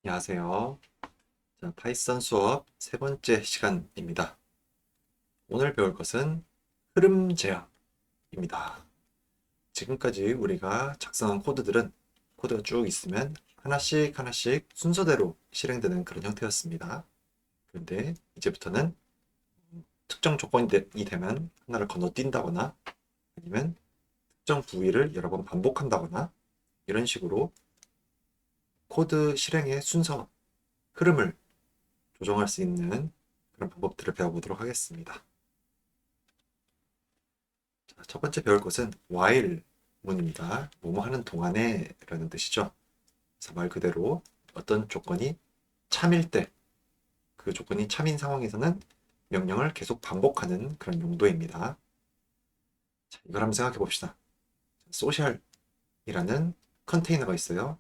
안녕하세요. 자, 파이썬 수업 세 번째 시간입니다. 오늘 배울 것은 흐름 제어입니다. 지금까지 우리가 작성한 코드들은 코드가 쭉 있으면 하나씩 하나씩 순서대로 실행되는 그런 형태였습니다. 그런데 이제부터는 특정 조건이 되면 하나를 건너뛴다거나 아니면 특정 부위를 여러 번 반복한다거나 이런 식으로 코드 실행의 순서, 흐름을 조정할 수 있는 그런 방법들을 배워보도록 하겠습니다. 자, 첫 번째 배울 것은 while 문입니다. 뭐뭐 하는 동안에 라는 뜻이죠. 그래서 말 그대로 어떤 조건이 참일 때, 그 조건이 참인 상황에서는 명령을 계속 반복하는 그런 용도입니다. 자, 이걸 한번 생각해 봅시다. social이라는 컨테이너가 있어요.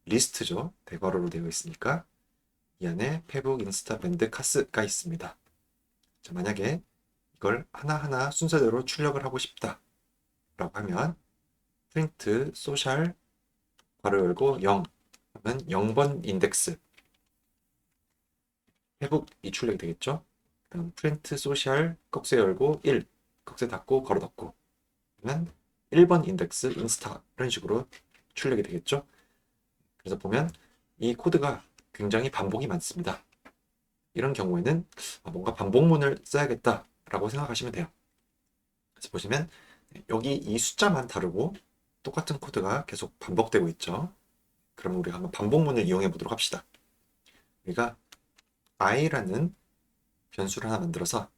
리스트죠. 대괄호로 되어 있으니까 이 안에 페북, 인스타, 밴드, 카스가 있습니다. 자, 만약에 이걸 하나하나 순서대로 출력을 하고 싶다 라고 하면 프린트 소셜 괄호 열고 0 하면 0번 인덱스 회복이 출력이 되겠죠. 그럼 프린트 소셜 꺽쇠 열고 1 꺽쇠 닫고 괄호 닫고 하면 1번 인덱스 인스타 이런 식으로 출력이 되겠죠. 그래서 보면 이 코드가 굉장히 반복이 많습니다. 이런 경우에는 뭔가 반복문을 써야겠다라고 생각하시면 돼요. 그래서 보시면 여기 이 숫자만 다르고 똑같은 코드가 계속 반복되고 있죠. 그럼 우리가 한번 반복문을 이용해 보도록 합시다. 우리가 i라는 변수를 하나 만들어서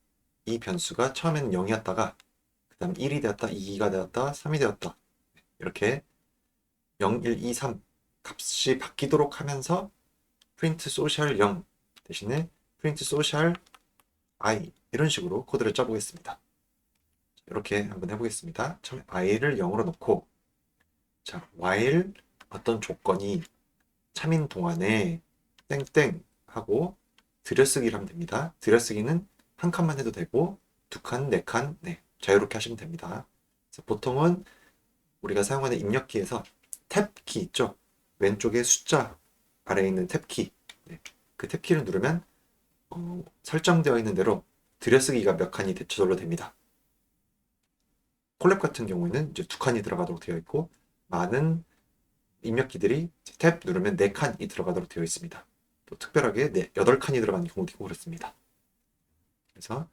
이 변수가 처음에는 0이었다가 그 다음 1이 되었다, 2가 되었다, 3이 되었다 이렇게 0, 1, 2, 3 값이 바뀌도록 하면서 print social 0 대신에 print social i 이런 식으로 코드를 짜보겠습니다. 이렇게 한번 해보겠습니다. 처음에 i를 0으로 놓고 자 while 어떤 조건이 참인 동안에 땡땡 하고 들여쓰기를 하면 됩니다. 들여쓰기는 한 칸만 해도 되고 두 칸, 네 칸, 네, 자유롭게 하시면 됩니다. 그래서 보통은 우리가 사용하는 입력키에서 탭키 있죠? 왼쪽에 숫자 아래에 있는 탭키 네, 그 탭키를 누르면 설정되어 있는 대로 들여쓰기가 몇 칸이 저절로 됩니다. 콜랩 같은 경우에는 이제 두 칸이 들어가도록 되어 있고 많은 입력키들이 탭 누르면 네 칸이 들어가도록 되어 있습니다. 또 특별하게 8칸이 들어가는 경우도 있고 그렇습니다. 그래서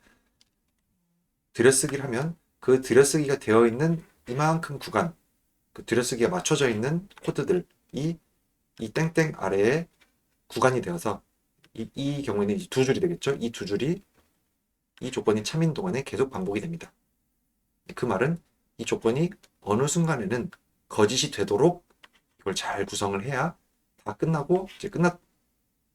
들여쓰기를 하면 그 들여쓰기가 되어 있는 이만큼 구간, 그 들여쓰기가 맞춰져 있는 코드들이 이 땡땡 아래에 구간이 되어서 이 경우에는 이제 두 줄이 되겠죠. 이 두 줄이 이 조건이 참인 동안에 계속 반복이 됩니다. 그 말은 이 조건이 어느 순간에는 거짓이 되도록 이걸 잘 구성을 해야 다 끝나고 이제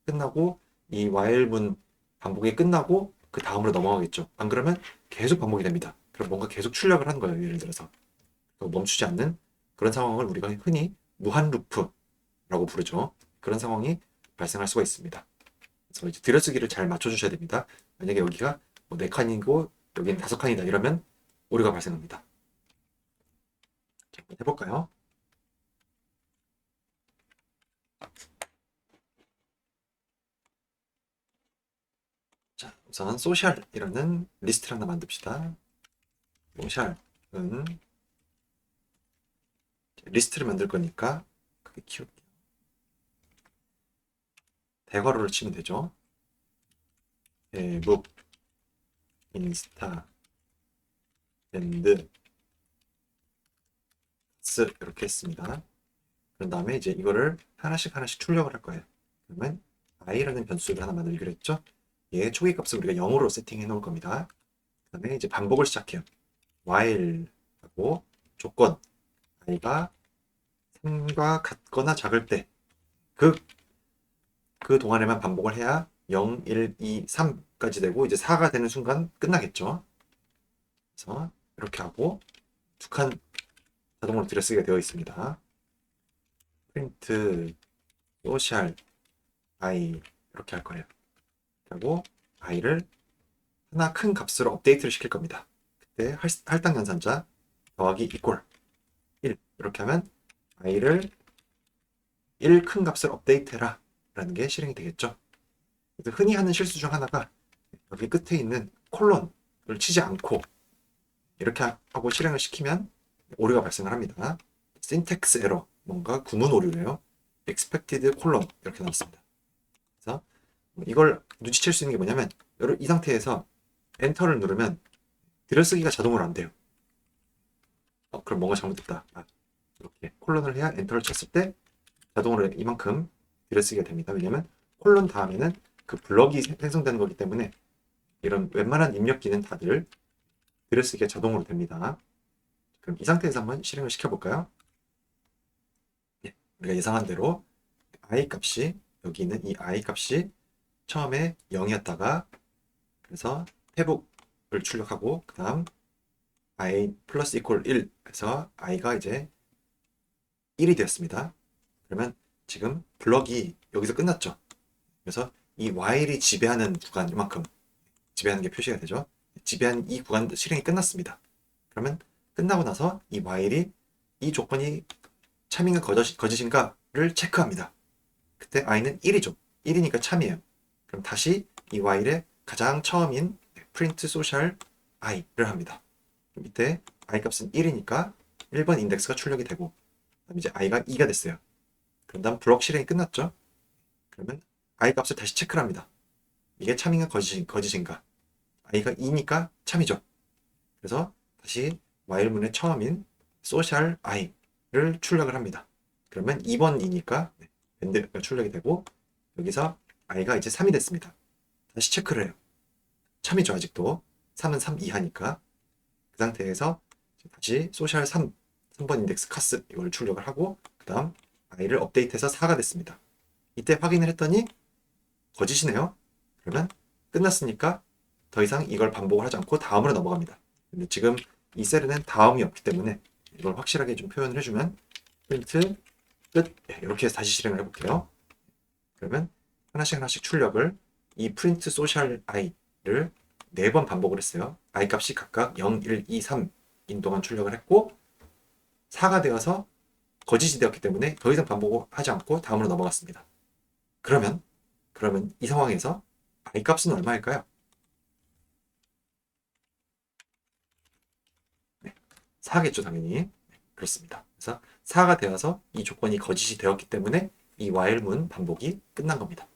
끝나고 이 while문 반복이 끝나고 그 다음으로 넘어가겠죠. 안 그러면 계속 반복이 됩니다. 그럼 뭔가 계속 출력을 하는 거예요. 예를 들어서 멈추지 않는 그런 상황을 우리가 흔히 무한 루프라고 부르죠. 그런 상황이 발생할 수가 있습니다. 그래서 이제 들여쓰기를 잘 맞춰주셔야 됩니다. 만약에 여기가 뭐 4칸이고 여기는 5칸이다 이러면 오류가 발생합니다. 자, 한번 해볼까요? 자, 우선 소셜이라는 리스트를 하나 만듭시다. 소셜은 리스트를 만들 거니까 크게 키울게요. 대괄호를 치면 되죠. 페북, 인스타, 밴드, 스 이렇게 했습니다. 그런 다음에 이제 이거를 하나씩 하나씩 출력을 할 거예요. 그러면 i라는 변수를 하나 만들기로 했죠. 얘 초기 값을 우리가 0으로 세팅해 놓을 겁니다. 그 다음에 이제 반복을 시작해요. while 하고 조건 i가 3과 같거나 작을 때 그 동안에만 반복을 해야 0, 1, 2, 3까지 되고 이제 4가 되는 순간 끝나겠죠. 그래서 이렇게 하고 두 칸 자동으로 들여쓰기가 되어 있습니다. 프린트 소셜 i 이렇게 할 거예요. 그리고 i를 하나 큰 값으로 업데이트를 시킬 겁니다. 그때 할당 연산자 더하기 이꼴 1 이렇게 하면 i를 1 큰 값을 업데이트해라 I라는 게 실행이 되겠죠. 그래서 흔히 하는 실수 중 하나가 여기 끝에 있는 콜론을 치지 않고 이렇게 하고 실행을 시키면 오류가 발생을 합니다. syntax error, 뭔가 구문 오류래요. expected 콜론 이렇게 나왔습니다. 그래서 이걸 눈치챌 수 있는 게 뭐냐면 이 상태에서 엔터를 누르면 들여쓰기가 자동으로 안 돼요. 그럼 뭔가 잘못됐다. 이렇게 콜론을 해야 엔터를 쳤을 때 자동으로 이만큼 들여쓰기가 됩니다. 왜냐면 콜론 다음에는 그 블럭이 생성되는 거기 때문에 이런 웬만한 입력기는 다들 들여쓰기가 자동으로 됩니다. 그럼 이 상태에서 한번 실행을 시켜볼까요? 네, 우리가 예상한 대로 i 값이 여기 있는 이 i 값이 처음에 0이었다가 그래서 회복을 출력하고 그 다음 i 플러스 이퀄 1 해서 i가 이제 1이 되었습니다. 그러면 지금 블럭이 여기서 끝났죠. 그래서 이 while이 지배하는 구간 이만큼 지배하는 게 표시가 되죠. 지배한 이 구간 실행이 끝났습니다. 그러면 끝나고 나서 이 while이 이 조건이 참인가 거짓인가를 체크합니다. 그때 i는 1이죠. 1이니까 참이에요. 그럼 다시 이 while의 가장 처음인 print social i를 합니다. 이때 i 값은 1이니까 1번 인덱스가 출력이 되고 그다음 이제 i가 2가 됐어요. 그럼 다음 블록 실행이 끝났죠. 그러면 i 값을 다시 체크를 합니다. 이게 참인가 거짓인가. i가 2니까 참이죠. 그래서 다시 while문의 처음인 social i를 출력을 합니다. 그러면 2번이니까 밴드가 출력이 되고 여기서 i가 이제 3이 됐습니다. 다시 체크를 해요. 참이죠. 아직도 3은 3 이하니까 그 상태에서 다시 social 3번 인덱스 카스 이걸 출력을 하고 그 다음 i를 업데이트해서 4가 됐습니다. 이때 확인을 했더니 거짓이네요. 그러면 끝났으니까 더 이상 이걸 반복을 하지 않고 다음으로 넘어갑니다. 근데 지금 이 셀에는 다음이 없기 때문에 이걸 확실하게 좀 표현을 해주면 프린트 끝 이렇게 해서 다시 실행을 해볼게요. 그러면 하나씩 출력을 이 print social i를 4번 반복을 했어요. i 값이 각각 0, 1, 2, 3인 동안 출력을 했고 4가 되어서 거짓이 되었기 때문에 더 이상 반복하지 않고 다음으로 넘어갔습니다. 그러면 이 상황에서 i 값은 얼마일까요? 네, 4겠죠 당연히. 네, 그렇습니다. 그래서 4가 되어서 이 조건이 거짓이 되었기 때문에 이 while문 반복이 끝난 겁니다.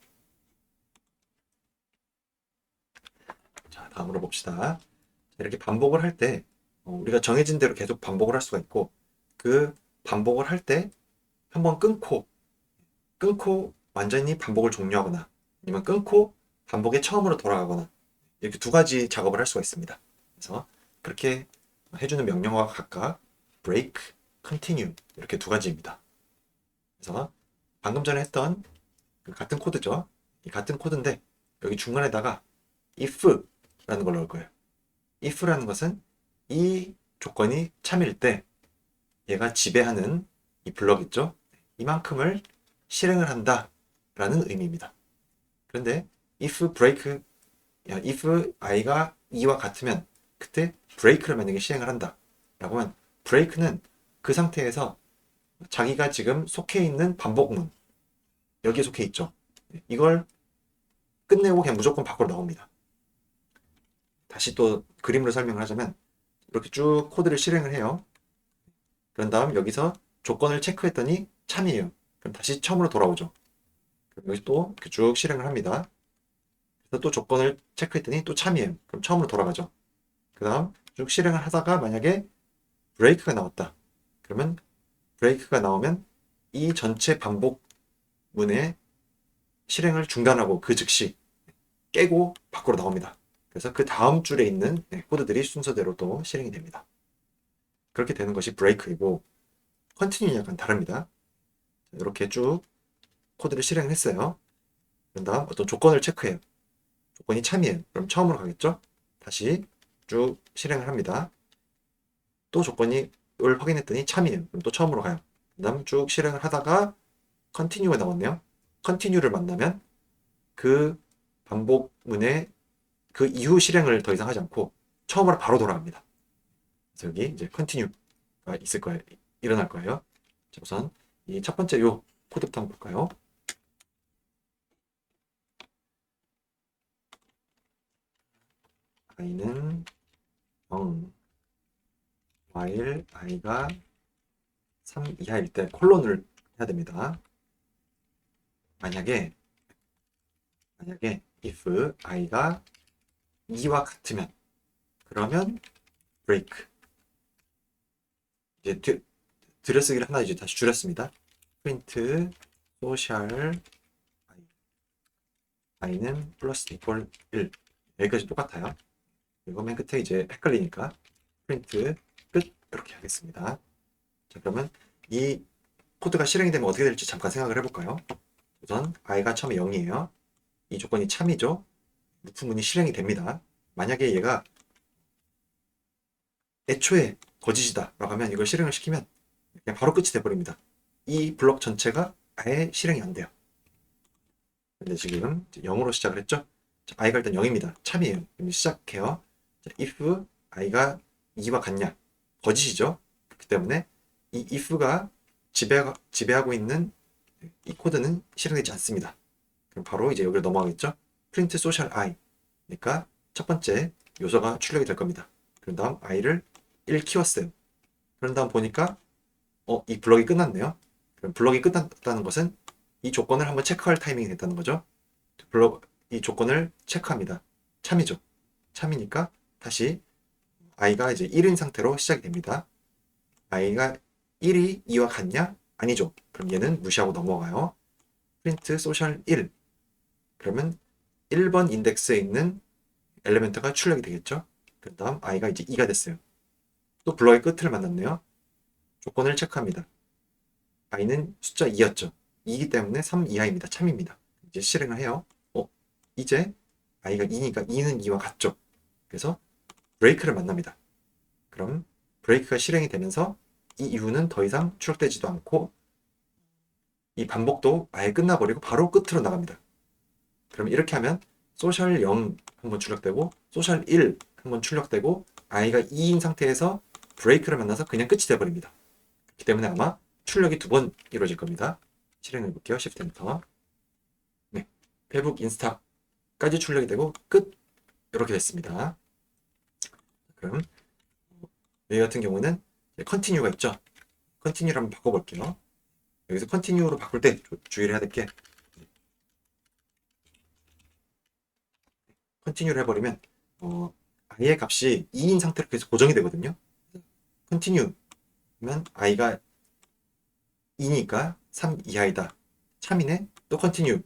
자, 다음으로 봅시다. 이렇게 반복을 할 때 우리가 정해진 대로 계속 반복을 할 수가 있고 그 반복을 할 때 한번 끊고 완전히 반복을 종료하거나 아니면 끊고 반복의 처음으로 돌아가거나 이렇게 두 가지 작업을 할 수가 있습니다. 그래서 그렇게 해주는 명령어가 각각 break, continue 이렇게 두 가지입니다. 그래서 방금 전에 했던 같은 코드죠. 이 같은 코드인데 여기 중간에다가 if라는 걸 넣을 거예요. if라는 것은 이 조건이 참일 때 얘가 지배하는 이 블럭 있죠? 이만큼을 실행을 한다 라는 의미입니다. 그런데 if i가 2와 같으면 그때 break를 만약에 시행을 한다 라고 하면 break는 그 상태에서 자기가 지금 속해 있는 반복문 여기에 속해 있죠. 이걸 끝내고 그냥 무조건 밖으로 나옵니다. 다시 또 그림으로 설명을 하자면 이렇게 쭉 코드를 실행을 해요. 그런 다음 여기서 조건을 체크했더니 참이에요. 그럼 다시 처음으로 돌아오죠. 그럼 여기 또 이렇게 쭉 실행을 합니다. 그래서 또 조건을 체크했더니 또 참이에요. 그럼 처음으로 돌아가죠. 그 다음 쭉 실행을 하다가 만약에 브레이크가 나왔다. 그러면 브레이크가 나오면 이 전체 반복문의 실행을 중단하고 그 즉시 깨고 밖으로 나옵니다. 그래서 그 다음 줄에 있는 코드들이 순서대로 또 실행이 됩니다. 그렇게 되는 것이 브레이크이고 컨티뉴는 약간 다릅니다. 이렇게 쭉 코드를 실행을 했어요. 그런 다음 어떤 조건을 체크해요. 조건이 참이에요. 그럼 처음으로 가겠죠? 다시 쭉 실행을 합니다. 또 조건이 을 확인했더니 참이에요. 그럼 또 처음으로 가요. 그 다음 쭉 실행을 하다가 컨티뉴가 나왔네요. 컨티뉴를 만나면 그 반복문의 그 이후 실행을 더 이상 하지 않고 처음으로 바로 돌아갑니다. 그래서 여기 이제 컨티뉴가 있을 거예요. 일어날 거예요. 자, 우선 이 첫 번째 요 코드부터 한번 볼까요? i는 0 while i가 3 이하일 때 콜론을 해야 됩니다. 만약에 if i가 2와 같으면 그러면 break. 이제 들여쓰기를 하나 이제 다시 줄였습니다. print social i는 플러스 이퀄 1. 여기까지 똑같아요. 이거 맨 끝에 이제 헷갈리니까 print 끝 이렇게 하겠습니다. 자, 그러면 이 코드가 실행이 되면 어떻게 될지 잠깐 생각을 해볼까요? 우선 i가 처음에 0이에요. 이 조건이 참이죠. 루프문이 실행이 됩니다. 만약에 얘가 애초에 거짓이다 라고 하면 이걸 실행을 시키면 그냥 바로 끝이 돼버립니다. 이 블록 전체가 아예 실행이 안 돼요. 근데 지금 0으로 시작을 했죠. 자, i가 일단 0입니다. 참이에요. 그럼 시작해요. 자, if i가 2와 같냐? 거짓이죠. 그렇기 때문에 이 if가 지배하고 있는 이 코드는 실행되지 않습니다. 그럼 바로 이제 여기로 넘어가겠죠. print social i. 그러니까 첫 번째 요소가 출력이 될 겁니다. 그런 다음 i를 1 키웠어요. 그런 다음 보니까 이 블럭이 끝났네요. 그럼 블럭이 끝났다는 것은 이 조건을 한번 체크할 타이밍이 됐다는 거죠. 이 조건을 체크합니다. 참이죠. 참이니까 다시 i가 이제 1인 상태로 시작이 됩니다. i가 1이 2와 같냐? 아니죠. 그럼 얘는 무시하고 넘어가요. print social 1. 그러면 1번 인덱스에 있는 엘리멘트가 출력이 되겠죠. 그 다음 i가 이제 2가 됐어요. 또 블럭의 끝을 만났네요. 조건을 체크합니다. i는 숫자 2였죠. 2이기 때문에 3 이하입니다. 참입니다. 이제 실행을 해요. 이제 i가 2니까 2는 2와 같죠. 그래서 브레이크를 만납니다. 그럼 브레이크가 실행이 되면서 이 이후는 더 이상 출력되지도 않고 이 반복도 아예 끝나버리고 바로 끝으로 나갑니다. 그럼 이렇게 하면 소셜 0 한번 출력되고 소셜 1 한번 출력되고 i가 2인 상태에서 브레이크를 만나서 그냥 끝이 돼버립니다. 그렇기 때문에 아마 출력이 2번 이루어질 겁니다. 실행해 볼게요. Shift Enter. 네, 페북 인스타까지 출력이 되고 끝 이렇게 됐습니다. 그럼 여기 같은 경우는 컨티뉴가 있죠. 컨티뉴를 한번 바꿔볼게요. 여기서 컨티뉴로 바꿀 때 주의를 해야 될 게 컨티뉴를 해버리면 i의 값이 2인 상태로 계속 고정이 되거든요. 컨티뉴면 i가 2니까 3 이하이다. 참이네. 또 컨티뉴.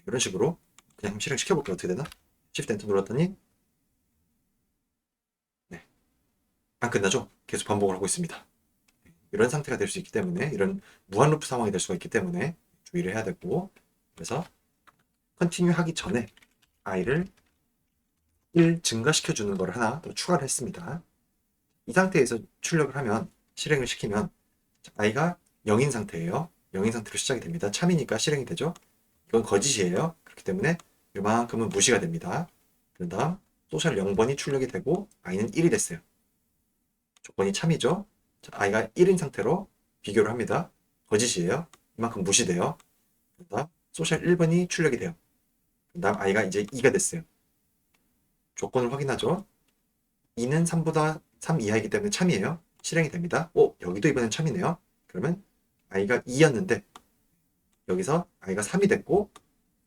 이런 식으로 그냥 실행 시켜볼게요. 어떻게 되나? Shift Enter 눌렀더니 네, 안 끝나죠? 계속 반복을 하고 있습니다. 이런 상태가 될 수 있기 때문에 이런 무한 루프 상황이 될 수가 있기 때문에 주의를 해야 되고 그래서 컨티뉴 하기 전에 i를 1 증가시켜 주는 걸 하나 더 추가를 했습니다. 이 상태에서 출력을 하면 실행을 시키면 i가 0인 상태예요. 0인 상태로 시작이 됩니다. 참이니까 실행이 되죠. 이건 거짓이에요. 그렇기 때문에 이만큼은 무시가 됩니다. 그 다음 소셜 0번이 출력이 되고 i는 1이 됐어요. 조건이 참이죠. i가 1인 상태로 비교를 합니다. 거짓이에요. 이만큼 무시돼요. 그 다음 소셜 1번이 출력이 돼요. 그 다음 i가 이제 2가 됐어요. 조건을 확인하죠. 2는 3보다 3 이하이기 때문에 참이에요. 실행이 됩니다. 여기도 이번엔 참이네요. 그러면 i가 2였는데 여기서 i가 3이 됐고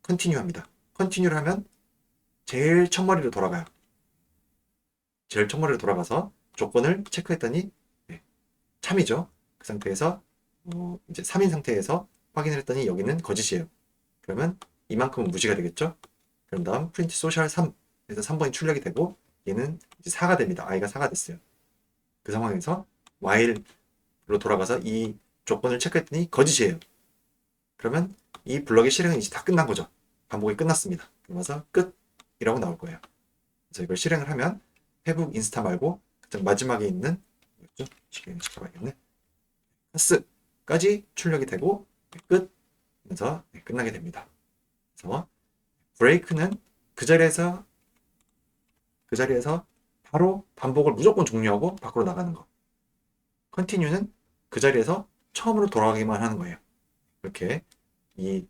컨티뉴 합니다. 컨티뉴를 하면 제일 첫머리로 돌아가요. 제일 첫머리로 돌아가서 조건을 체크했더니 네, 참이죠. 그 상태에서 이제 3인 상태에서 확인을 했더니 여기는 거짓이에요. 그러면 이만큼은 무시가 되겠죠. 그런 다음 print social 3 그래서 3번이 출력이 되고 얘는 이제 4가 됩니다. i가 4가 됐어요. 그 상황에서 while로 돌아가서 이 조건을 체크했더니 거짓이에요. 그러면 이 블럭의 실행은 이제 다 끝난 거죠. 반복이 끝났습니다. 그러면서 끝이라고 나올 거예요. 그래서 이걸 실행을 하면 페북 인스타 말고 가장 마지막에 있는 뭐였죠? 실행 시켜봐야겠네. 카스까지 출력이 되고 끝 하면서 끝나게 됩니다. 그래서 브레이크는 그 자리에서 바로 반복을 무조건 종료하고 밖으로 나가는 거. 컨티뉴는 그 자리에서 처음으로 돌아가기만 하는 거예요. 이렇게 이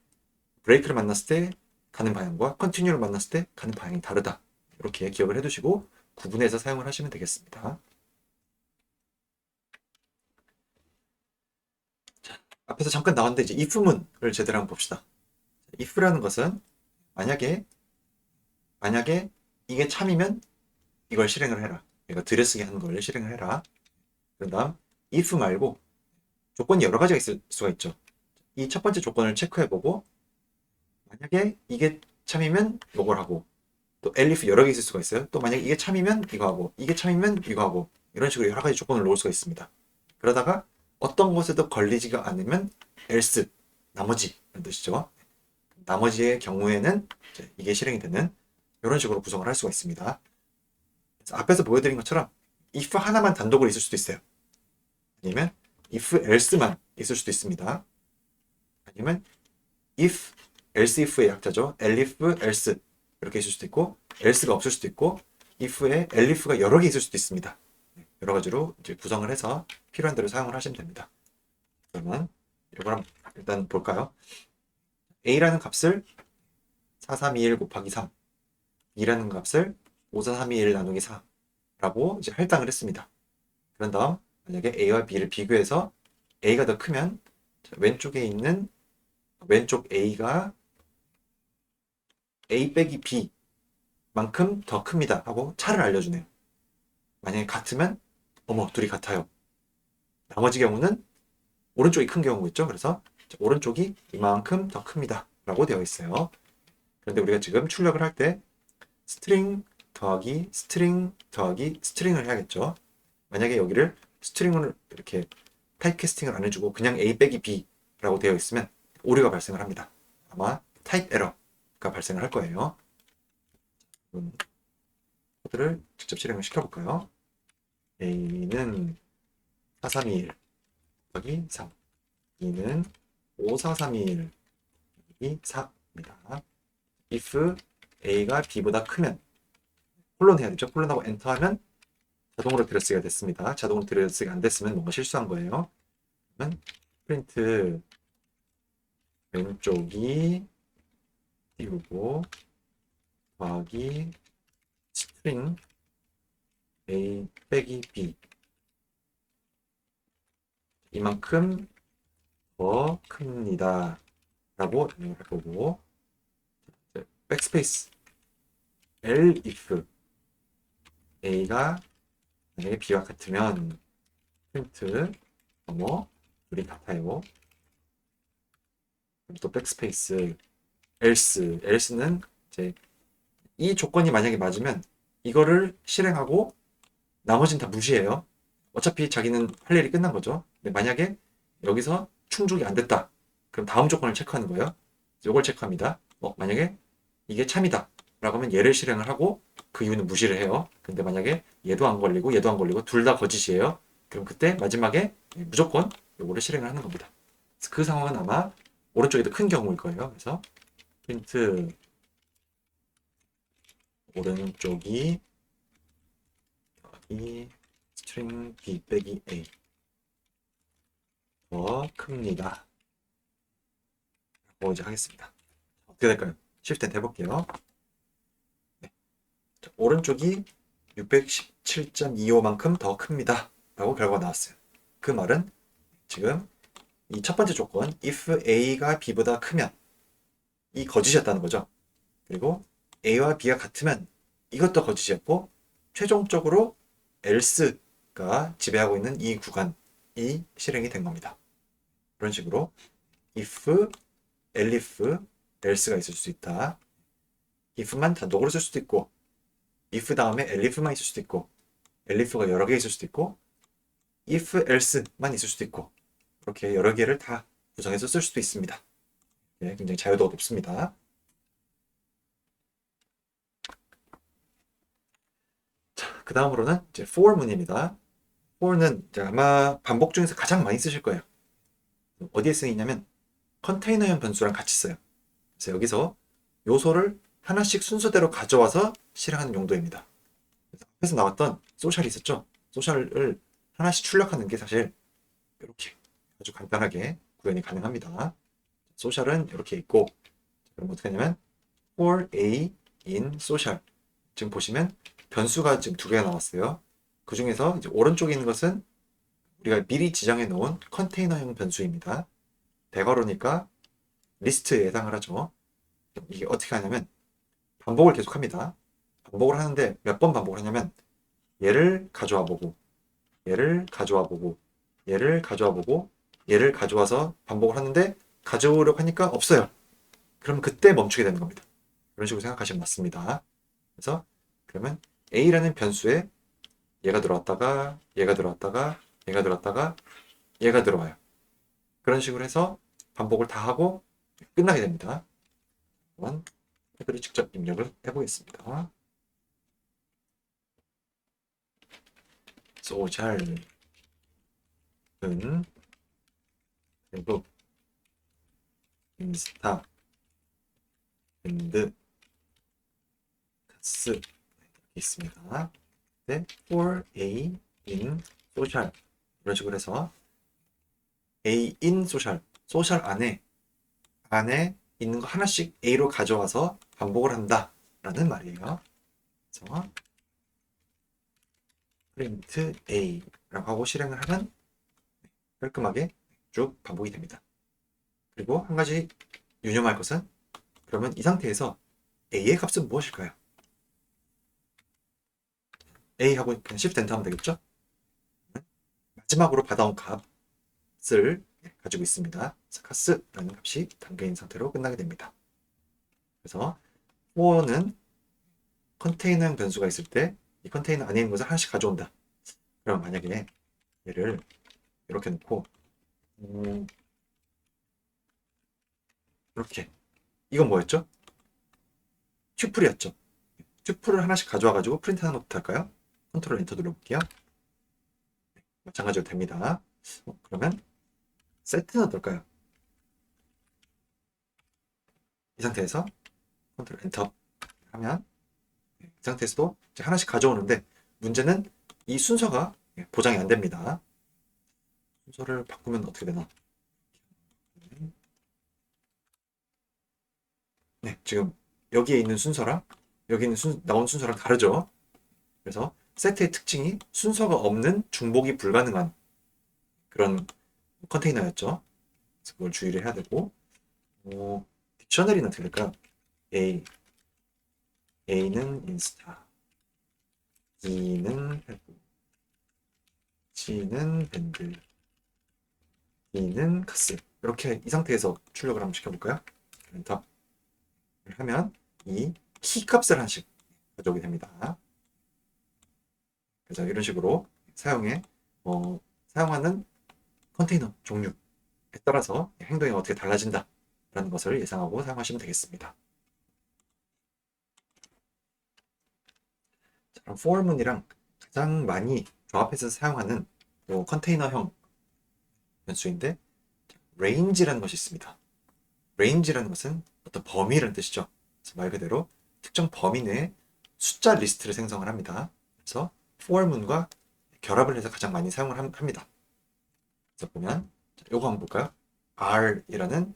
브레이크를 만났을 때 가는 방향과 컨티뉴를 만났을 때 가는 방향이 다르다. 이렇게 기억을 해두시고 구분해서 사용을 하시면 되겠습니다. 자, 앞에서 잠깐 나왔는데 이제 if문을 제대로 한번 봅시다. if라는 것은 만약에 이게 참이면 이걸 실행을 해라. 그러니까 들여쓰기 하는 걸 실행을 해라. 그런 다음 if 말고 조건이 여러 가지가 있을 수가 있죠. 이 첫 번째 조건을 체크해보고 만약에 이게 참이면 이걸 하고 또 elif 여러 개 있을 수가 있어요. 또 만약에 이게 참이면 이거 하고 이게 참이면 이거 하고 이런 식으로 여러 가지 조건을 놓을 수가 있습니다. 그러다가 어떤 것에도 걸리지가 않으면 else 나머지 라는 뜻이죠. 나머지의 경우에는 이게 실행이 되는 이런 식으로 구성을 할 수가 있습니다. 그래서 앞에서 보여드린 것처럼 if 하나만 단독으로 있을 수도 있어요. 아니면 if else만 있을 수도 있습니다. 아니면 if, else if의 약자죠. elif, else 이렇게 있을 수도 있고 else가 없을 수도 있고 if에 elif가 여러 개 있을 수도 있습니다. 여러 가지로 이제 구성을 해서 필요한 대로 사용을 하시면 됩니다. 그러면 이걸 한번 일단 볼까요? a라는 값을 4321 곱하기 3, b라는 값을 54321 나누기 4라고 이제 할당을 했습니다. 그런 다음 만약에 a와 b를 비교해서 a가 더 크면 왼쪽에 있는 왼쪽 a가 a 빼기 b만큼 더 큽니다 하고 차를 알려주네요. 만약에 같으면 어머 둘이 같아요. 나머지 경우는 오른쪽이 큰 경우겠죠. 그래서 오른쪽이 이만큼 더 큽니다 라고 되어 있어요. 그런데 우리가 지금 출력을 할 때 스트링 더하기 스트링 더하기 스트링을 해야겠죠. 만약에 여기를 스트링을 이렇게 타입캐스팅을 안 해주고 그냥 a 빼기 b라고 되어 있으면 오류가 발생을 합니다. 아마 타입 에러가 발생을 할 거예요. 코드를 직접 실행을 시켜볼까요? a는 4321 더하기 3, b는 54321 더하기 4입니다. if a가 b보다 크면 콜론 해야 되죠. 콜론하고 엔터 하면 자동으로 들여쓰기가 됐습니다. 자동으로 들여쓰기가 안 됐으면 뭔가 실수한 거예요. 그러면 프린트 왼쪽이 띄우고 더하기 스트링 a 빼기 b 이만큼 더 큽니다 라고 할 거고 백스페이스 elif a가 만약에 b와 같으면 프린트 둘이 같아요. 또 백스페이스 else는 이제 이 조건이 만약에 맞으면 이거를 실행하고 나머지는 다 무시해요. 어차피 자기는 할 일이 끝난 거죠. 근데 만약에 여기서 충족이 안 됐다. 그럼 다음 조건을 체크하는 거예요. 이걸 체크합니다. 만약에 이게 참이다 라고 하면 얘를 실행을 하고 그 이유는 무시를 해요. 근데 만약에 얘도 안 걸리고 얘도 안 걸리고 둘 다 거짓이에요. 그럼 그때 마지막에 무조건 요거를 실행을 하는 겁니다. 그 상황은 아마 오른쪽이 더 큰 경우일 거예요. 그래서 프린트 오른쪽이 이 스트링 b 빼기 a 더 큽니다 라고 이제 하겠습니다. 어떻게 될까요? Shift 해볼게요. 네. 오른쪽이 617.25만큼 더 큽니다 라고 결과가 나왔어요. 그 말은 지금 이 첫 번째 조건 if a가 b보다 크면 이 거짓이었다는 거죠. 그리고 a와 b가 같으면 이것도 거짓이었고 최종적으로 else가 지배하고 있는 이 구간이 실행이 된 겁니다. 그런 식으로 if, elif, else가 있을 수 있다. if만 단독으로 쓸 수도 있고 if 다음에 elif만 있을 수도 있고 elif가 여러 개 있을 수도 있고 if, else만 있을 수도 있고 이렇게 여러 개를 다 구성해서 쓸 수도 있습니다. 네, 굉장히 자유도가 높습니다. 자, 그 다음으로는 이제 for문입니다. for는 아마 반복 중에서 가장 많이 쓰실 거예요. 어디에 쓰이냐면 컨테이너형 변수랑 같이 써요. 그래서 여기서 요소를 하나씩 순서대로 가져와서 실행하는 용도입니다. 앞에서 나왔던 소셜이 있었죠. 소셜을 하나씩 출력하는 게 사실 이렇게 아주 간단하게 구현이 가능합니다. 소셜은 이렇게 있고 그럼 어떻게 하냐면 for a in social 지금 보시면 변수가 지금 두 개가 나왔어요. 그 중에서 이제 오른쪽에 있는 것은 우리가 미리 지정해 놓은 컨테이너형 변수입니다. 대괄호니까 리스트에 해당을 하죠. 이게 어떻게 하냐면 반복을 계속합니다. 반복을 하는데 몇 번 반복을 하냐면 얘를 가져와 보고 얘를 가져와 보고 얘를 가져와 보고 얘를 가져와서 반복을 하는데 가져오려고 하니까 없어요. 그럼 그때 멈추게 되는 겁니다. 이런 식으로 생각하시면 맞습니다. 그래서 그러면 A라는 변수에 얘가 들어왔다가 얘가 들어왔다가 얘가 들어왔다가 얘가 들어와요. 그런 식으로 해서 반복을 다 하고 끝나게 됩니다. 한번 태그를 직접 입력을 해보겠습니다. 소셜은 페이북, 인스타, 밴드, 카스 있습니다. 네, for A in social 이런 식으로 해서 A in social, 소셜 안에 있는 거 하나씩 A로 가져와서 반복을 한다라는 말이에요. 그래서 print A라고 하고 실행을 하면 깔끔하게 쭉 반복이 됩니다. 그리고 한 가지 유념할 것은 그러면 이 상태에서 A의 값은 무엇일까요? A 하고 그냥 Shift Enter 하면 되겠죠? 마지막으로 받아온 값을 가지고 있습니다. 카스라는 값이 담겨있는 상태로 끝나게 됩니다. 그래서 for는 컨테이너형 변수가 있을 때 이 컨테이너 안에 있는 것을 하나씩 가져온다. 그럼 만약에 얘를 이렇게 놓고 이렇게 이건 뭐였죠? 튜플이었죠. 튜플을 하나씩 가져와가지고 프린트하는 것부터 할까요? 컨트롤 엔터 눌러볼게요. 마찬가지로 됩니다. 그러면 세트는 어떨까요? 이 상태에서 컨트롤 엔터 하면 이 상태에서도 하나씩 가져오는데 문제는 이 순서가 보장이 안 됩니다. 순서를 바꾸면 어떻게 되나? 네, 지금 여기에 있는 순서랑 여기 있는 나온 순서랑 다르죠? 그래서 세트의 특징이 순서가 없는 중복이 불가능한 그런 컨테이너였죠. 그래서 그걸 주의를 해야 되고 딕셔너리는 어떻게 될까요? A는 인스타, D는 페북, G는 밴드, D는 카스. 이렇게 이 상태에서 출력을 한번 시켜볼까요? 엔터 하면 이 키 값을 하나씩 가져오게 됩니다. 그래서 이런 식으로 사용하는 컨테이너 종류에 따라서 행동이 어떻게 달라진다라는 것을 예상하고 사용하시면 되겠습니다. 자, 그럼 for문이랑 가장 많이 조합해서 사용하는 컨테이너형 변수인데 range라는 것이 있습니다. range라는 것은 어떤 범위라는 뜻이죠. 그래서 말 그대로 특정 범위 내에 숫자 리스트를 생성을 합니다. 그래서 for문과 결합을 해서 가장 많이 사용을 합니다. 그래서 보면 요거 한번 볼까요? r이라는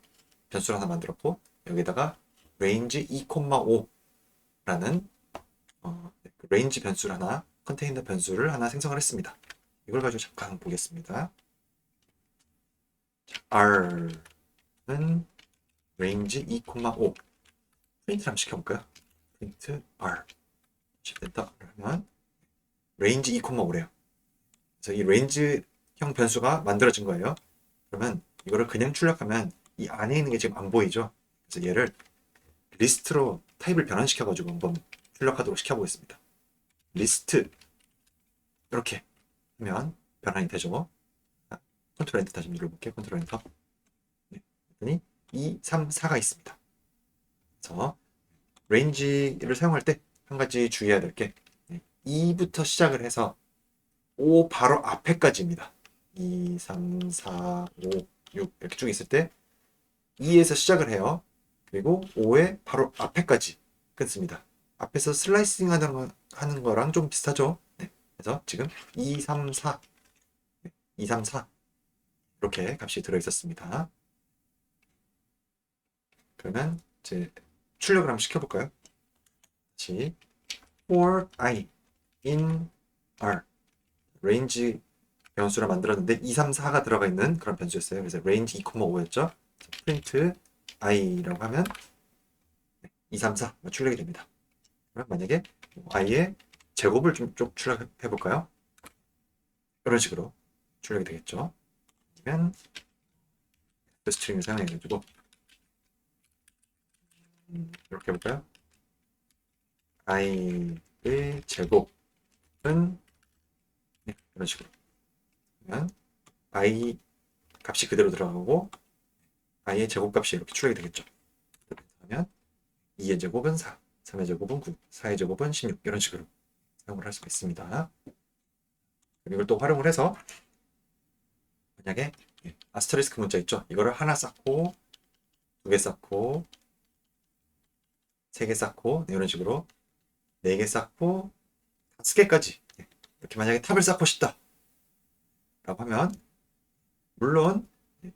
변수를 하나 만들었고 여기다가 range 2,5라는 range 변수를 하나 컨테이너 변수를 하나 생성을 했습니다. 이걸 가지고 잠깐 보겠습니다. r는 range 2,5 프린트를 한번 시켜볼까요? print r 됐다 그러면 range 2,5래요. 그래서 이 range형 변수가 만들어진 거예요. 그러면 이거를 그냥 출력하면 이 안에 있는 게 지금 안 보이죠? 그래서 얘를 리스트로 타입을 변환시켜가지고 한번 출력하도록 시켜보겠습니다. 리스트 이렇게 하면 변환이 되죠. 컨트롤 엔터 다시 눌러볼게요. 컨트롤 엔터. 네, 그랬더니 2, 3, 4가 있습니다. 그래서 레인지를 사용할 때 한 가지 주의해야 될 게 2부터 시작을 해서 5 바로 앞에까지입니다. 2, 3, 4, 5, 6 이렇게 쭉 있을 때 2에서 시작을 해요. 그리고 5의 바로 앞에까지 끊습니다. 앞에서 슬라이싱 하는 거랑 좀 비슷하죠? 네. 그래서 지금 2, 3, 4 2, 3, 4 이렇게 값이 들어있었습니다. 그러면 이제 출력을 한번 시켜볼까요? 다시 for i in R range 변수를 만들었는데 2, 3, 4가 들어가 있는 그런 변수였어요. 그래서 range 2,5였죠. print i라고 하면 2, 3, 4 출력이 됩니다. 그럼 만약에 i의 제곱을 좀 출력해 볼까요? 이런 식으로 출력이 되겠죠. 그러면 스트링을 사용해가지고 이렇게 해볼까요? i의 제곱은 이런 식으로 그러면 i 값이 그대로 들어가고 i의 제곱값이 이렇게 출력이 되겠죠. 그러면 2의 제곱은 4, 3의 제곱은 9, 4의 제곱은 16 이런 식으로 사용을 할 수가 있습니다. 이걸 또 활용을 해서 만약에 아스터리스크 문자 있죠. 이거를 하나 쌓고 2개 쌓고 3개 쌓고 이런 식으로 4개 쌓고 5개까지 이렇게 만약에 탑을 쌓고 싶다 라고 하면 물론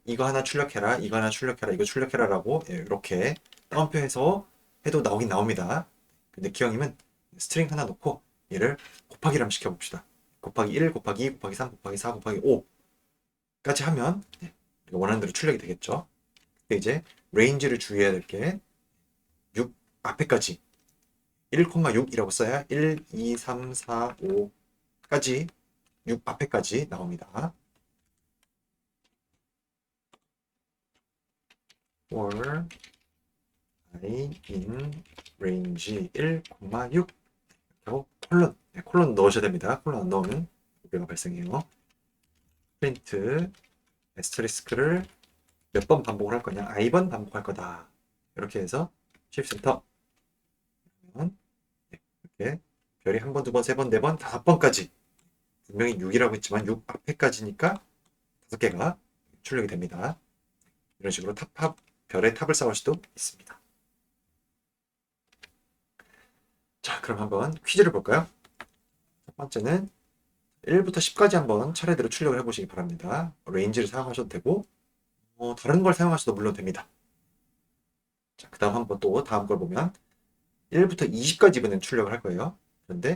이거 하나 출력해라 이거 하나 출력해라 이거 출력해라 라고 이렇게 따옴표해서 해도 나오긴 나옵니다. 근데 기왕이면 스트링 하나 놓고 얘를 곱하기를 한번 시켜봅시다. 곱하기 1 곱하기 2 곱하기 3 곱하기 4 곱하기 5까지 하면 원하는 대로 출력이 되겠죠. 근데 이제 레인지를 주의해야 될 게 6 앞에까지 1,6이라고 써야 1, 2, 3, 4, 5까지 6 앞에까지 나옵니다. for i in range 1,6 하고 콜론 넣으셔야 됩니다. 콜론 안 넣으면 오류가 발생해요. 프린트 에스터리스크를 몇 번 반복을 할 거냐? i번 반복할 거다. 이렇게 해서 shift 엔터 이렇게 별이 한 번, 두 번, 세 번, 네 번, 5번까지 분명히 6이라고 했지만 6 앞에까지니까 5개가 출력이 됩니다. 이런 식으로 별의 탑을 쌓을 수도 있습니다. 자, 그럼 한번 퀴즈를 볼까요? 첫 번째는 1부터 10까지 한번 차례대로 출력을 해보시기 바랍니다. 레인지를 사용하셔도 되고 다른 걸 사용하셔도 물론 됩니다. 자, 그 다음 한번 또 다음 걸 보면 1부터 20까지 이번엔 출력을 할 거예요. 그런데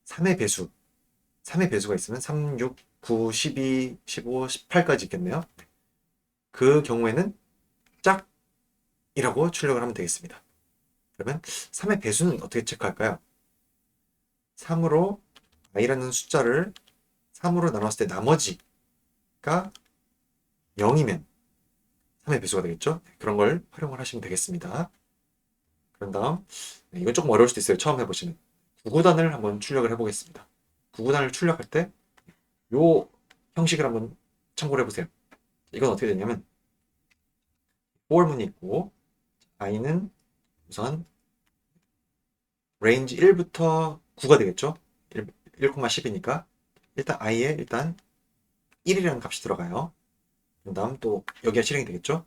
3의 배수가 있으면 3, 6, 9, 12, 15, 18까지 있겠네요. 그 경우에는 짝이라고 출력을 하면 되겠습니다. 그러면 3의 배수는 어떻게 체크할까요? 3으로 i라는 숫자를 3으로 나눴을 때 나머지가 0이면 3의 배수가 되겠죠? 그런 걸 활용을 하시면 되겠습니다. 그런 다음 이건 조금 어려울 수도 있어요. 처음 해보시면 9구단을 한번 출력을 해보겠습니다. 9구단을 출력할 때 이 형식을 한번 참고를 해보세요. 이건 어떻게 되냐면 for문이 있고 i는 우선 range 1부터 9가 되겠죠? 1,10이니까 일단 i에 일단 1이라는 값이 들어가요. 그 다음 또 여기가 실행이 되겠죠?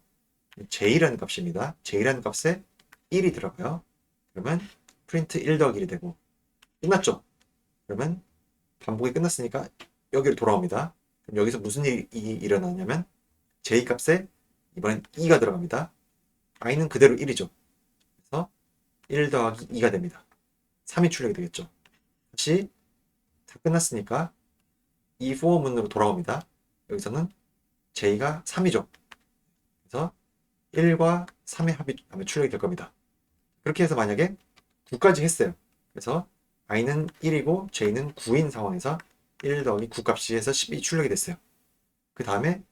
j라는 값입니다. j라는 값에 1이 들어가요. 그러면 print 1 더하기 1이 되고 끝났죠? 그러면 반복이 끝났으니까 여기로 돌아옵니다. 그럼 여기서 무슨 일이 일어나냐면 j 값에 이번엔 2가 들어갑니다. i는 그대로 1이죠. 그래서 1 더하기 2가 됩니다. 3이 출력이 되겠죠. 다시 다 끝났으니까 이 for문으로 돌아옵니다. 여기서는 j가 3이죠. 그래서 1과 3의 합이 출력이 될 겁니다. 그렇게 해서 만약에 9까지 했어요. 그래서 i는 1이고 j는 9인 상황에서 1 더하기 9 값이 해서 10이 출력이 됐어요. 그 다음에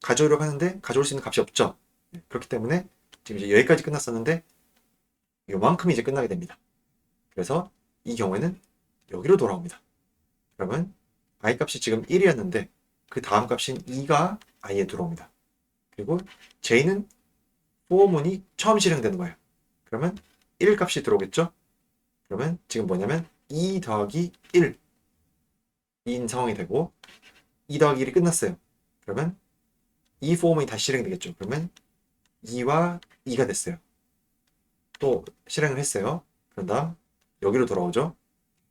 가져오려고 하는데 가져올 수 있는 값이 없죠. 그렇기 때문에 지금 이제 여기까지 끝났었는데 요만큼이 이제 끝나게 됩니다. 그래서 이 경우에는 여기로 돌아옵니다. 그러면 i 값이 지금 1이었는데 그 다음 값인 2가 i에 들어옵니다. 그리고 j는 for문이 처음 실행되는 거예요. 그러면 1 값이 들어오겠죠? 그러면 지금 뭐냐면 2 더하기 1인 상황이 되고 2 더하기 1이 끝났어요. 그러면 이 for문이 다시 실행되겠죠. 그러면 2와 2가 됐어요. 또 실행을 했어요. 그런 다음 여기로 돌아오죠.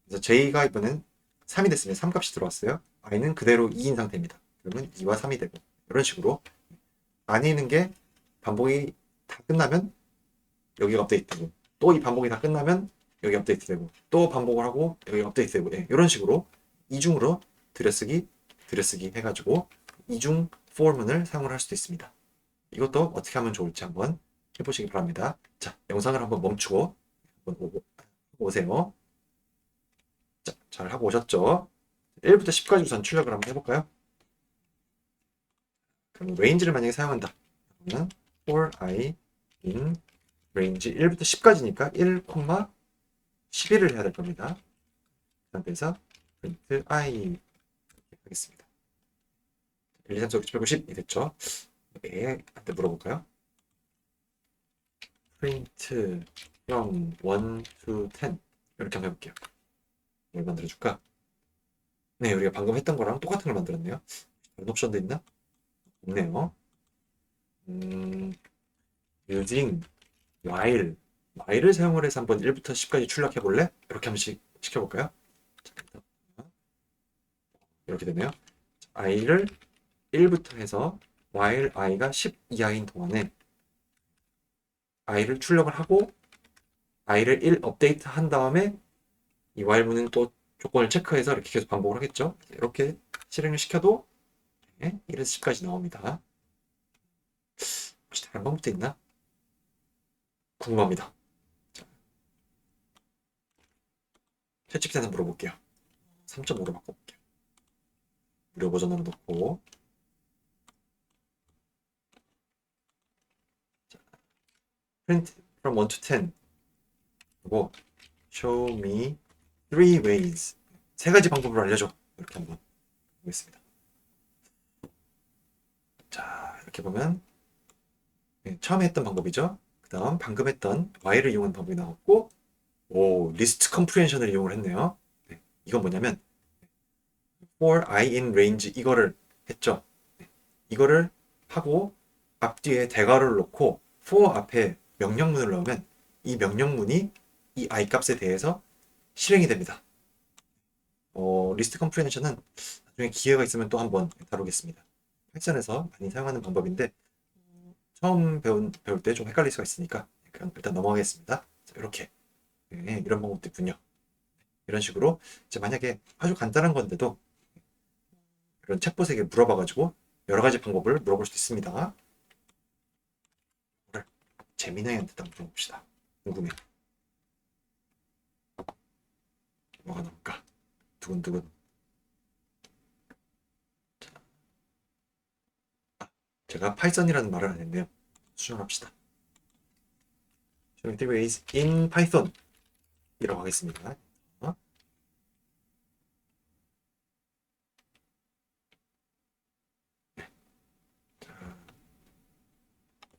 그래서 j가 이번엔 3이 됐으면 3 값이 들어왔어요. i는 그대로 2인 상태입니다. 그러면 2와 3이 되고 이런 식으로 안에 있는 게 반복이 다 끝나면 여기가 업데이트되고 또 이 반복이 다 끝나면 여기 업데이트되고 또 반복을 하고 여기 업데이트되고 예, 이런 식으로 이중으로 들여쓰기 들여쓰기 해가지고 이중 포문을 사용을 할 수도 있습니다. 이것도 어떻게 하면 좋을지 한번 해보시기 바랍니다. 자, 영상을 한번 멈추고 한번 오세요. 자, 잘 하고 오셨죠? 1부터 10까지 우선 출력을 한번 해볼까요? 그럼 range를 만약에 사용한다. 그러면 for i in range 1부터 10까지니까 1, 11을 해야 될 겁니다. 그 상태에서 print i 하겠습니다. 1, 2, 3, 4, 5, 6, 7, 8, 9, 10이 됐죠? A한테 물어볼까요? print from 1 to 10 이렇게 한번 해볼게요. 뭘 만들어줄까? 네, 우리가 방금 했던 거랑 똑같은 걸 만들었네요. 다른 옵션도 있나? 없네요. using while을 사용을 해서 한번 1부터 10까지 출력해 볼래? 이렇게 한번 시켜볼까요? 이렇게 되네요. i를 1부터 해서 while i가 10 이하인 동안에 i를 출력을 하고 i를 1 업데이트 한 다음에 이 while문은 또 조건을 체크해서 이렇게 계속 반복을 하겠죠. 이렇게 실행을 시켜도 1에서 10까지 나옵니다. 혹시 다른 방법도 있나? 궁금합니다. 채찍한테 물어볼게요. 3.5로 바꿔볼게요. 무료 버전으로 넣고 print from 1 to 10 그리고 show me 3 ways 세 가지 방법을 알려줘. 이렇게 한번 보겠습니다. 자, 이렇게 보면 처음에 했던 방법이죠. 그 다음 방금 했던 while을 이용한 방법이 나왔고 오, 리스트 컴프리hension을 이용을 했네요. 네, 이건 뭐냐면 for i in range 이거를 했죠. 네, 이거를 하고 앞뒤에 대괄호를 놓고 for 앞에 명령문을 넣으면 이 명령문이 이 i 값에 대해서 실행이 됩니다. 리스트 컴프리hension은 나중에 기회가 있으면 또 한번 다루겠습니다. 파이썬에서 많이 사용하는 방법인데 처음 배울 때 좀 헷갈릴 수가 있으니까 그냥 일단 넘어가겠습니다. 자, 이렇게 이런 방법도 있군요. 이런 식으로 이제 만약에 아주 간단한 건데도 이런 챗봇에게 물어봐가지고 여러 가지 방법을 물어볼 수도 있습니다. 재미나이한테 한번 물어봅시다. 궁금해. 뭐가 나올까? 두근두근. 제가 파이썬이라는 말을 안 했네요. 수정합시다. Showing three ways in Python 이라고 하겠습니다.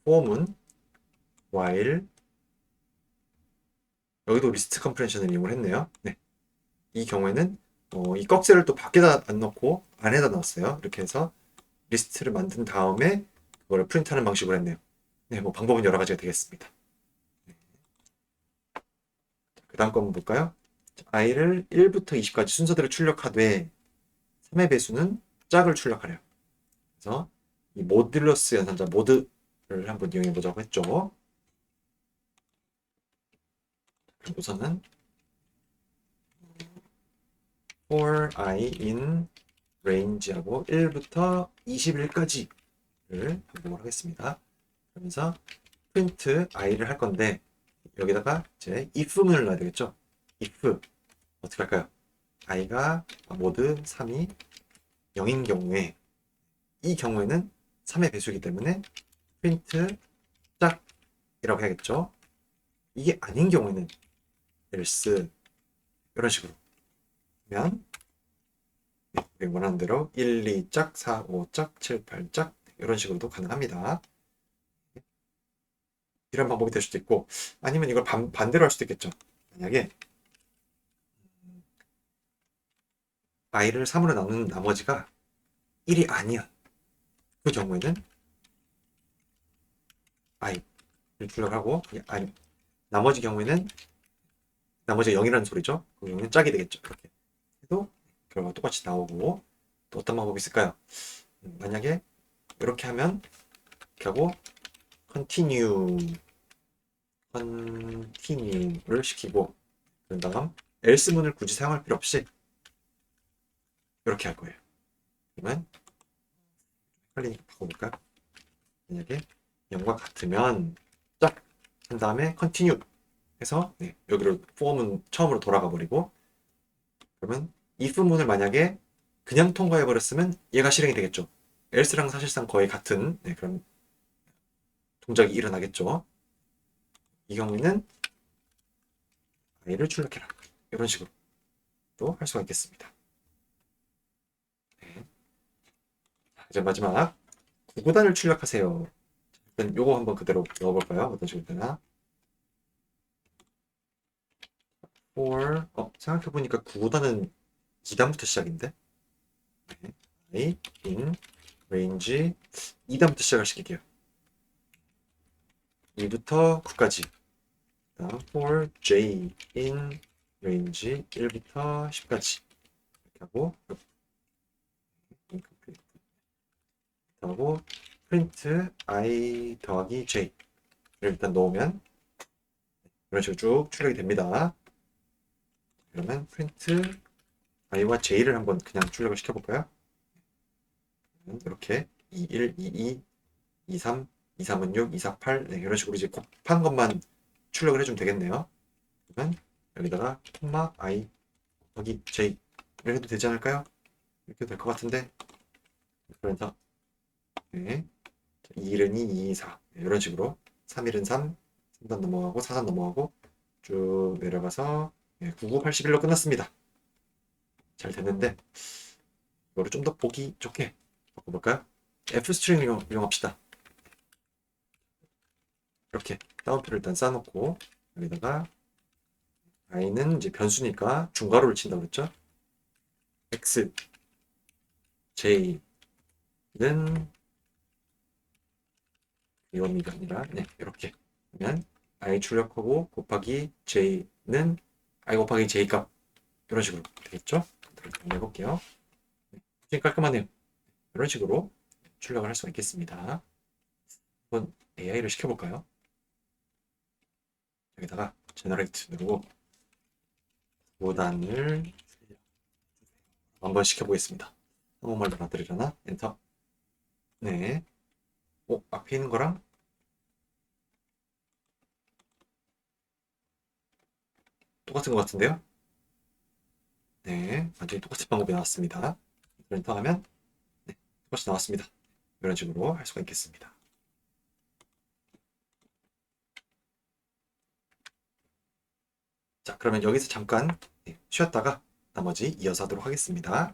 for은 while 여기도 리스트 컴프레션을 이용을 했네요. 네. 이 경우에는 이 꺽쇠를 또 밖에다 안 넣고 안에다 넣었어요. 이렇게 해서 리스트를 만든 다음에 그걸 프린트하는 방식으로 했네요. 네, 뭐 방법은 여러 가지가 되겠습니다. 네. 그 다음 거 한번 볼까요? i를 1부터 20까지 순서대로 출력하되 3의 배수는 짝을 출력하래요. 그래서 이 모듈러스 연산자 모드를 한번 이용해 보자고 했죠. 우선은 for i in range하고 1부터 21까지를 반복을 하겠습니다. 그러면서 print i를 할 건데 여기다가 이제 if문을 넣어야 되겠죠. if 어떻게 할까요? i가 모드 3이 0인 경우에 이 경우에는 3의 배수이기 때문에 print 짝이라고 해야겠죠. 이게 아닌 경우에는 else 이런 식으로 하면 원하는 대로 1, 2짝, 4, 5짝, 7, 8짝 이런 식으로도 가능합니다. 이런 방법이 될 수도 있고 아니면 이걸 반대로 할 수도 있겠죠. 만약에 i를 3으로 나누는 나머지가 1이 아니야. 그 경우에는 i를 출력하고 아니 나머지 경우에는 나머지가 0이라는 소리죠. 그 경우는 짝이 되겠죠. 이렇게 해도 결과가 똑같이 나오고 또 어떤 방법이 있을까요? 만약에 이렇게 하면 이렇게 하고 continue를 시키고 그런 다음 else 문을 굳이 사용할 필요 없이 이렇게 할 거예요. 그러면 헷갈리니까 바꿔볼까요? 만약에 0과 같으면 짝! 한 다음에 continue 해서 여기로 for은 처음으로 돌아가 버리고 그러면 if 문을 만약에 그냥 통과해 버렸으면 얘가 실행이 되겠죠. else랑 사실상 거의 같은 그런 동작이 일어나겠죠. 이 경우에는 i를 출력해라. 이런 식으로 또 할 수가 있겠습니다. 네. 이제 마지막 구구단을 출력하세요. 일단 요거 한번 그대로 넣어볼까요? 어떤 식으로 되나? for 생각해보니까 구구단은 2단부터 시작인데 I in range 2단부터 시작을 시킬게요. 2부터 9까지 다음 for j in range 1부터 10까지 이렇게 하고 하고 print I 더하기 j를 일단 넣으면 이런 식으로 쭉 출력이 됩니다. 그러면 print i와 j를 한번 그냥 출력을 시켜볼까요? 이렇게 21, 22, 23, 23은 6, 24, 8 이런 식으로 이제 곱한 것만 출력을 해주면 되겠네요. 그러면 여기다가 콤마 i 곱하기 j 이렇게 해도 되지 않을까요? 이렇게 될 것 같은데 그래서 2일은 2, 2, 4 이런 식으로 3일은 3, 3단 넘어가고 4단 넘어가고 쭉 내려가서 99, 81로 끝났습니다. 잘 됐는데 이거를 좀 더 보기 좋게 바꿔볼까요? F스트링 이용합시다. 이렇게 따옴표를 일단 쌓아놓고 여기다가 i는 이제 변수니까 중괄호를 친다고 그랬죠? x, j는 이겁니다 아니라 이렇게 그러면 i 출력하고 곱하기 j는 i 곱하기 j 값 이런 식으로 되겠죠? 한번 해볼게요. 굉장히 깔끔하네요. 이런 식으로 출력을 할 수가 있겠습니다. 한번 AI를 시켜볼까요? 여기다가 제너레이트 누르고 보단을 한번 시켜보겠습니다. 한국말 알아들으려나? 엔터. 네. 앞에 있는 거랑 똑같은 것 같은데요? 네. 완전히 똑같은 방법이 나왔습니다. 엔터 하면 똑같이 나왔습니다. 이런 식으로 할 수가 있겠습니다. 자, 그러면 여기서 잠깐 쉬었다가 나머지 이어서 하도록 하겠습니다.